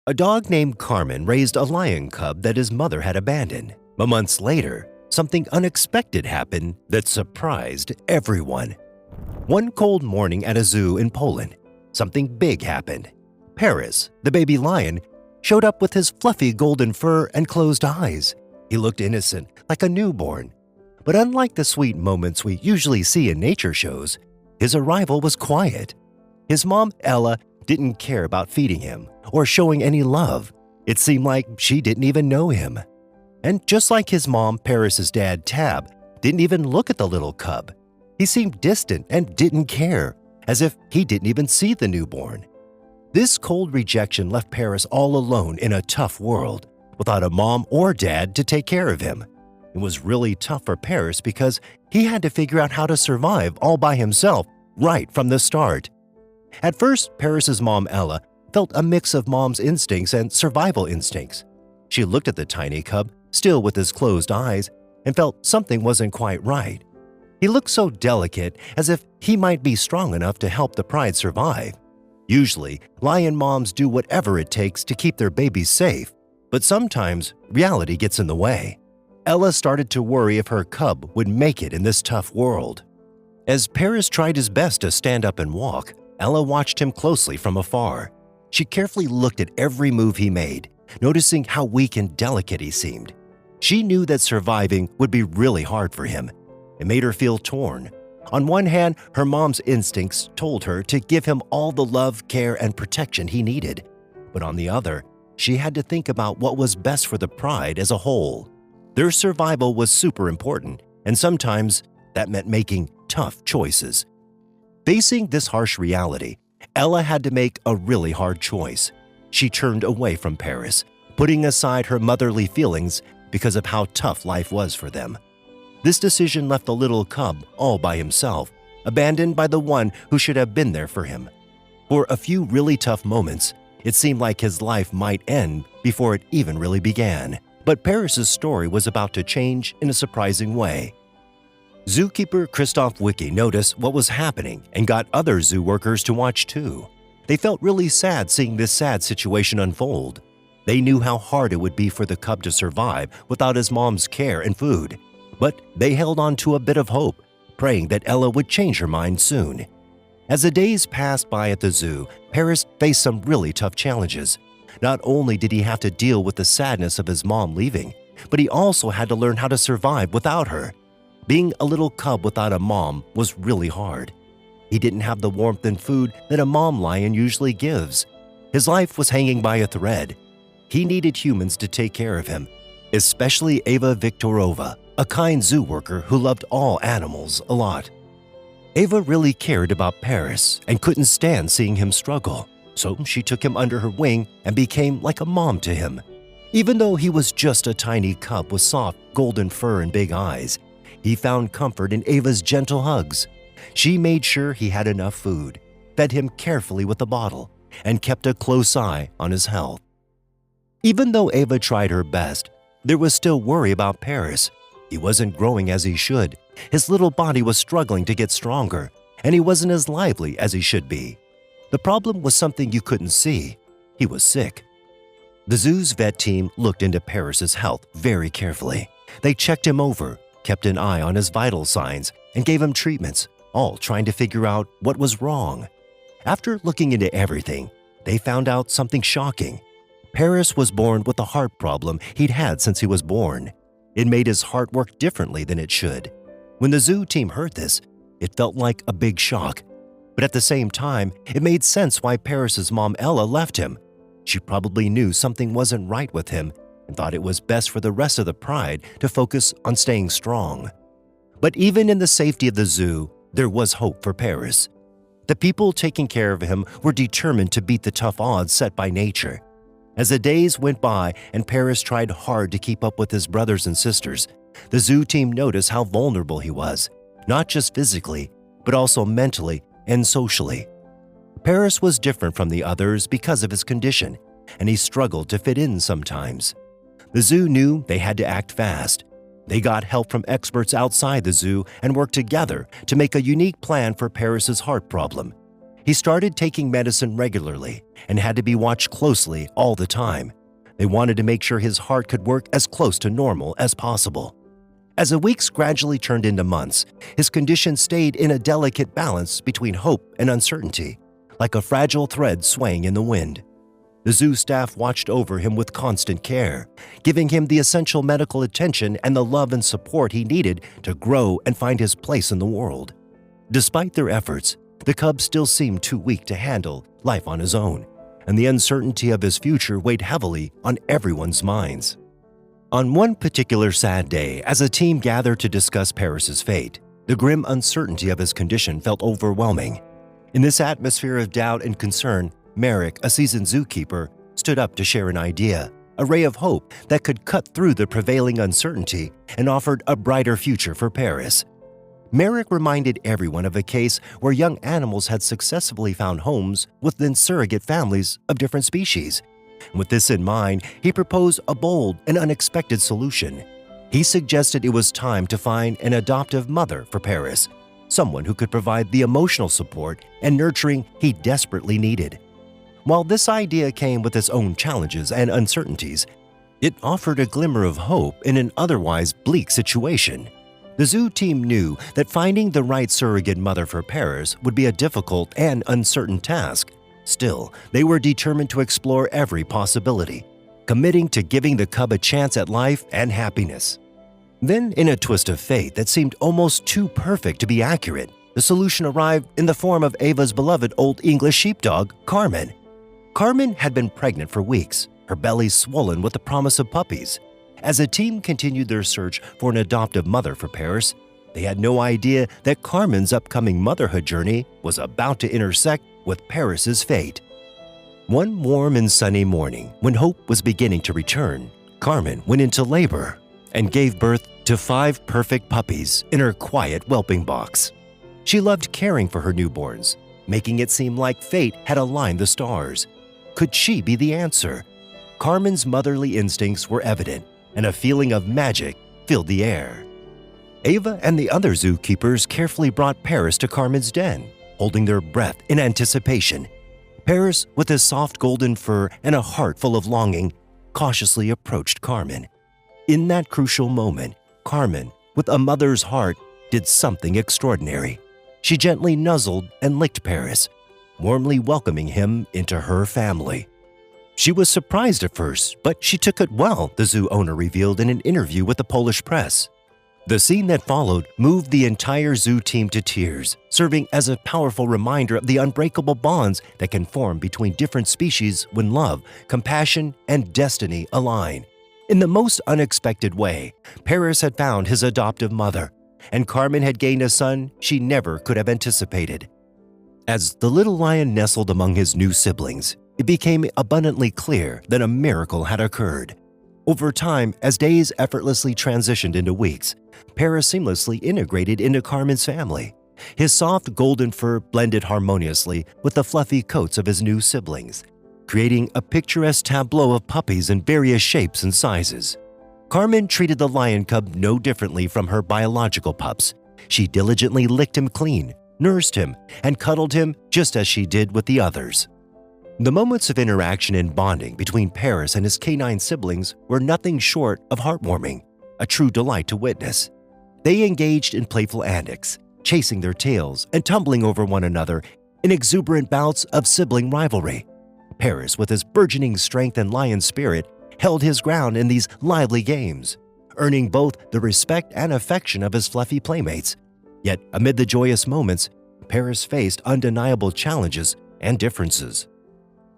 A dog named Carmen raised a lion cub that his mother had abandoned. But months later, something unexpected happened that surprised everyone. One cold morning at a zoo in Poland, something big happened. Paris, the baby lion, showed up with his fluffy golden fur and closed eyes. He looked innocent, like a newborn. But unlike the sweet moments we usually see in nature shows, his arrival was quiet. His mom, Ella, didn't care about feeding him or showing any love. It seemed like she didn't even know him. And just like his mom, Paris's dad, Tab, didn't even look at the little cub. He seemed distant and didn't care, as if he didn't even see the newborn. This cold rejection left Paris all alone in a tough world, without a mom or dad to take care of him. It was really tough for Paris because he had to figure out how to survive all by himself right from the start. At first, Paris's mom, Ella, felt a mix of mom's instincts and survival instincts. She looked at the tiny cub, still with his closed eyes, and felt something wasn't quite right. He looked so delicate, as if he might be strong enough to help the pride survive. Usually, lion moms do whatever it takes to keep their babies safe, but sometimes reality gets in the way. Ella started to worry if her cub would make it in this tough world. As Paris tried his best to stand up and walk, Ella watched him closely from afar. She carefully looked at every move he made, noticing how weak and delicate he seemed. She knew that surviving would be really hard for him. It made her feel torn. On one hand, her mom's instincts told her to give him all the love, care, and protection he needed. But on the other, she had to think about what was best for the pride as a whole. Their survival was super important, and sometimes that meant making tough choices. Facing this harsh reality, Ella had to make a really hard choice. She turned away from Paris, putting aside her motherly feelings because of how tough life was for them. This decision left the little cub all by himself, abandoned by the one who should have been there for him. For a few really tough moments, it seemed like his life might end before it even really began. But Paris's story was about to change in a surprising way. Zookeeper Christoph Wicki noticed what was happening and got other zoo workers to watch too. They felt really sad seeing this sad situation unfold. They knew how hard it would be for the cub to survive without his mom's care and food. But they held on to a bit of hope, praying that Ella would change her mind soon. As the days passed by at the zoo, Paris faced some really tough challenges. Not only did he have to deal with the sadness of his mom leaving, but he also had to learn how to survive without her. Being a little cub without a mom was really hard. He didn't have the warmth and food that a mom lion usually gives. His life was hanging by a thread. He needed humans to take care of him, especially Eva Viktorova, a kind zoo worker who loved all animals a lot. Eva really cared about Paris and couldn't stand seeing him struggle, so she took him under her wing and became like a mom to him. Even though he was just a tiny cub with soft golden fur and big eyes, he found comfort in Eva's gentle hugs. She made sure he had enough food, fed him carefully with a bottle, and kept a close eye on his health. Even though Eva tried her best, there was still worry about Paris. He wasn't growing as he should. His little body was struggling to get stronger, and he wasn't as lively as he should be. The problem was something you couldn't see. He was sick. The zoo's vet team looked into Paris's health very carefully. They checked him over, kept an eye on his vital signs, and gave him treatments, all trying to figure out what was wrong. After looking into everything, they found out something shocking. Paris was born with a heart problem he'd had since he was born. It made his heart work differently than it should. When the zoo team heard this, it felt like a big shock. But at the same time, it made sense why Paris's mom Ella left him. She probably knew something wasn't right with him and thought it was best for the rest of the pride to focus on staying strong. But even in the safety of the zoo, there was hope for Paris. The people taking care of him were determined to beat the tough odds set by nature. As the days went by and Paris tried hard to keep up with his brothers and sisters, the zoo team noticed how vulnerable he was, not just physically, but also mentally and socially. Paris was different from the others because of his condition, and he struggled to fit in sometimes. The zoo knew they had to act fast. They got help from experts outside the zoo and worked together to make a unique plan for Paris's heart problem. He started taking medicine regularly and had to be watched closely all the time. They wanted to make sure his heart could work as close to normal as possible. As the weeks gradually turned into months, his condition stayed in a delicate balance between hope and uncertainty, like a fragile thread swaying in the wind. The zoo staff watched over him with constant care, giving him the essential medical attention and the love and support he needed to grow and find his place in the world. Despite their efforts, the cub still seemed too weak to handle life on his own, and the uncertainty of his future weighed heavily on everyone's minds. On one particular sad day, as a team gathered to discuss Paris's fate, the grim uncertainty of his condition felt overwhelming. In this atmosphere of doubt and concern, Merrick, a seasoned zookeeper, stood up to share an idea, a ray of hope that could cut through the prevailing uncertainty and offered a brighter future for Paris. Merrick reminded everyone of a case where young animals had successfully found homes within surrogate families of different species. With this in mind, he proposed a bold and unexpected solution. He suggested it was time to find an adoptive mother for Paris, someone who could provide the emotional support and nurturing he desperately needed. While this idea came with its own challenges and uncertainties, it offered a glimmer of hope in an otherwise bleak situation. The zoo team knew that finding the right surrogate mother for Paris would be a difficult and uncertain task. Still, they were determined to explore every possibility, committing to giving the cub a chance at life and happiness. Then, in a twist of fate that seemed almost too perfect to be accurate, the solution arrived in the form of Ava's beloved Old English sheepdog, Carmen. Carmen had been pregnant for weeks, her belly swollen with the promise of puppies. As the team continued their search for an adoptive mother for Paris, they had no idea that Carmen's upcoming motherhood journey was about to intersect with Paris's fate. One warm and sunny morning, when hope was beginning to return, Carmen went into labor and gave birth to 5 perfect puppies in her quiet whelping box. She loved caring for her newborns, making it seem like fate had aligned the stars. Could she be the answer? Carmen's motherly instincts were evident, and a feeling of magic filled the air. Ava and the other zookeepers carefully brought Paris to Carmen's den, holding their breath in anticipation. Paris, with his soft golden fur and a heart full of longing, cautiously approached Carmen. In that crucial moment, Carmen, with a mother's heart, did something extraordinary. She gently nuzzled and licked Paris, warmly welcoming him into her family. She was surprised at first, but she took it well, the zoo owner revealed in an interview with the Polish press. The scene that followed moved the entire zoo team to tears, serving as a powerful reminder of the unbreakable bonds that can form between different species when love, compassion, and destiny align. In the most unexpected way, Paris had found his adoptive mother, and Carmen had gained a son she never could have anticipated. As the little lion nestled among his new siblings, it became abundantly clear that a miracle had occurred. Over time, as days effortlessly transitioned into weeks, Paris seamlessly integrated into Carmen's family. His soft golden fur blended harmoniously with the fluffy coats of his new siblings, creating a picturesque tableau of puppies in various shapes and sizes. Carmen treated the lion cub no differently from her biological pups. She diligently licked him clean, nursed him, and cuddled him just as she did with the others. The moments of interaction and bonding between Paris and his canine siblings were nothing short of heartwarming, a true delight to witness. They engaged in playful antics, chasing their tails and tumbling over one another in exuberant bouts of sibling rivalry. Paris, with his burgeoning strength and lion spirit, held his ground in these lively games, earning both the respect and affection of his fluffy playmates. Yet, amid the joyous moments, Paris faced undeniable challenges and differences.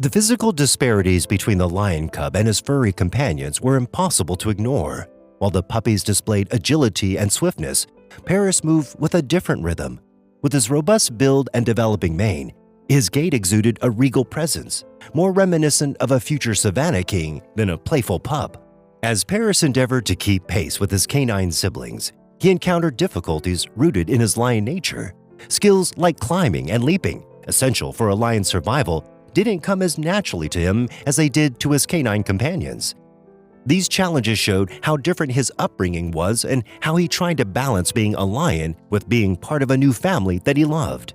The physical disparities between the lion cub and his furry companions were impossible to ignore. While the puppies displayed agility and swiftness, Paris moved with a different rhythm. With his robust build and developing mane, his gait exuded a regal presence, more reminiscent of a future savanna king than a playful pup. As Paris endeavored to keep pace with his canine siblings, he encountered difficulties rooted in his lion nature. Skills like climbing and leaping, essential for a lion's survival, didn't come as naturally to him as they did to his canine companions. These challenges showed how different his upbringing was and how he tried to balance being a lion with being part of a new family that he loved.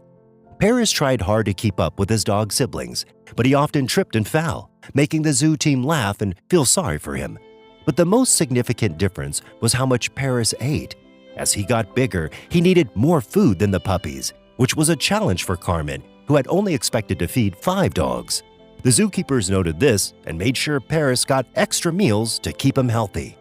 Paris tried hard to keep up with his dog siblings, but he often tripped and fell, making the zoo team laugh and feel sorry for him. But the most significant difference was how much Paris ate. As he got bigger, he needed more food than the puppies, which was a challenge for Carmen, who had only expected to feed 5 dogs. The zookeepers noted this and made sure Paris got extra meals to keep him healthy.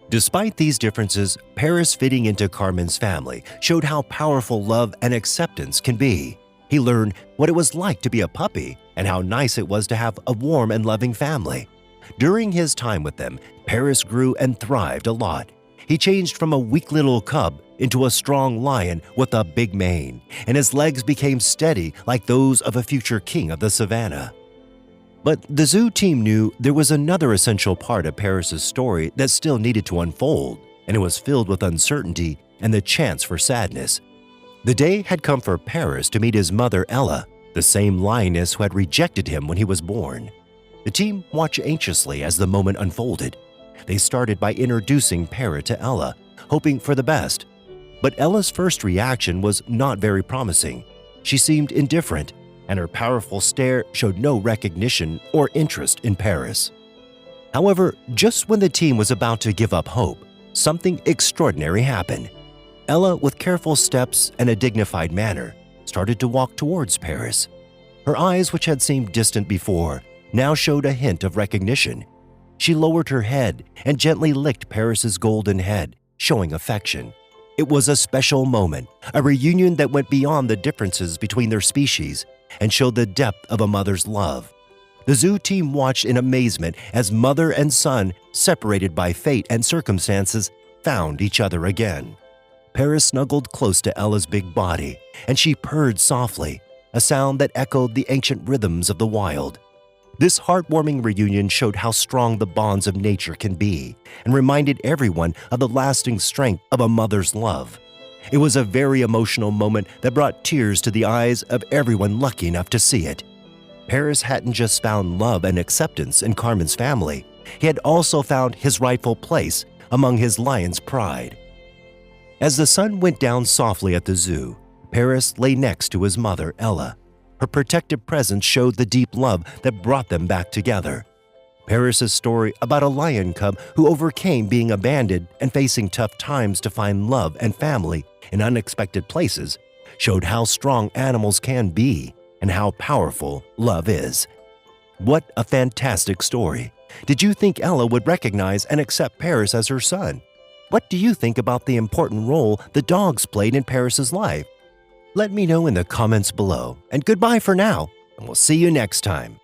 Despite these differences, Paris fitting into Carmen's family showed how powerful love and acceptance can be. He learned what it was like to be a puppy and how nice it was to have a warm and loving family. During his time with them, Paris grew and thrived a lot. He changed from a weak little cub into a strong lion with a big mane, and his legs became steady like those of a future king of the savannah. But the zoo team knew there was another essential part of Paris's story that still needed to unfold, and it was filled with uncertainty and the chance for sadness. The day had come for Paris to meet his mother, Ella, the same lioness who had rejected him when he was born. The team watched anxiously as the moment unfolded. They started by introducing Paris to Ella, hoping for the best. But Ella's first reaction was not very promising. She seemed indifferent, and her powerful stare showed no recognition or interest in Paris. However, just when the team was about to give up hope, something extraordinary happened. Ella, with careful steps and a dignified manner, started to walk towards Paris. Her eyes, which had seemed distant before, now showed a hint of recognition. She lowered her head and gently licked Paris's golden head, showing affection. It was a special moment, a reunion that went beyond the differences between their species and showed the depth of a mother's love. The zoo team watched in amazement as mother and son, separated by fate and circumstances, found each other again. Paris snuggled close to Ella's big body, and she purred softly, a sound that echoed the ancient rhythms of the wild. This heartwarming reunion showed how strong the bonds of nature can be and reminded everyone of the lasting strength of a mother's love. It was a very emotional moment that brought tears to the eyes of everyone lucky enough to see it. Paris hadn't just found love and acceptance in Carmen's family, he had also found his rightful place among his lion's pride. As the sun went down softly at the zoo, Paris lay next to his mother, Ella. Her protective presence showed the deep love that brought them back together. Paris's story about a lion cub who overcame being abandoned and facing tough times to find love and family in unexpected places showed how strong animals can be and how powerful love is. What a fantastic story! Did you think Ella would recognize and accept Paris as her son? What do you think about the important role the dogs played in Paris's life? Let me know in the comments below, and goodbye for now, and we'll see you next time.